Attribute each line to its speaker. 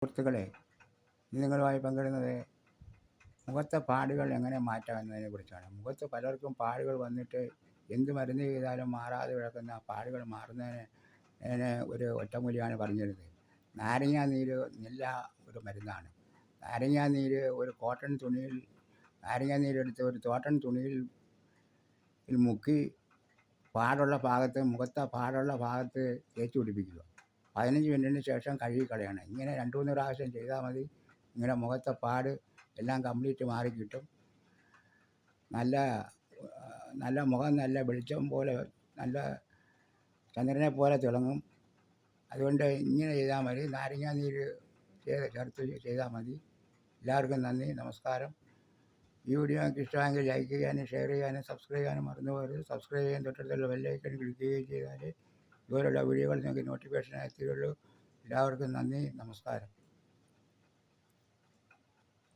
Speaker 1: സുഹൃത്തുക്കളെ, ഇന്ന് നിങ്ങളുമായി പങ്കിടുന്നത് മുഖത്തെ പാടുകൾ എങ്ങനെ മാറ്റാം എന്നതിനെ കുറിച്ചാണ്. മുഖത്ത് പലർക്കും പാടുകൾ വന്നിട്ട് എന്ത് മരുന്ന് ചെയ്താലും മാറാതെ കിടക്കുന്ന പാടുകൾ മാറുന്നതിന് ഒരു ഒറ്റമൂലിയാണ് പറഞ്ഞിരുന്നത്. നാരങ്ങാ നീര് നല്ല ഒരു മരുന്നാണ്. നാരങ്ങാ നീര് ഒരു കോട്ടൺ തുണിയിൽ നാരങ്ങാ നീരെടുത്ത് ഒരു കോട്ടൺ തുണിയിൽ മുക്കി മുഖത്തെ പാടുള്ള ഭാഗത്ത് തേച്ച് പിടിപ്പിക്കുക. 15 മിനിറ്റിന് ശേഷം കഴുകിക്കളയണം. ഇങ്ങനെ 2-3 പ്രാവശ്യം ചെയ്താൽ മതി. ഇങ്ങനെ മുഖത്തെ പാട് എല്ലാം കംപ്ലീറ്റ് മാറിക്കിട്ടും. നല്ല മുഖം നല്ല വെളിച്ചം പോലെ, നല്ല ചന്ദ്രനെ പോലെ തിളങ്ങും. അതുകൊണ്ട് ഇങ്ങനെ ചെയ്താൽ മതി. നാരങ്ങാ നീര് ചേർത്ത് ചെയ്താൽ മതി. എല്ലാവർക്കും നന്ദി, നമസ്കാരം. ഈ വീഡിയോ നിങ്ങൾക്ക് ഇഷ്ടമെങ്കിൽ ലൈക്ക് ചെയ്യാനും ഷെയർ ചെയ്യാനും സബ്സ്ക്രൈബ് ചെയ്യാനും മറന്നു പോകരുത്. സബ്സ്ക്രൈബ് ചെയ്യാൻ തൊട്ടടുത്തുള്ള ബെല്ലൈക്കൺ ക്ലിക്ക് ചെയ്യുകയും ചെയ്താൽ ഇതുപോലുള്ള വീഡിയോകൾ നിങ്ങൾക്ക് നോട്ടിഫിക്കേഷൻ എത്തുകയുള്ളൂ. എല്ലാവർക്കും നന്ദി, നമസ്കാരം.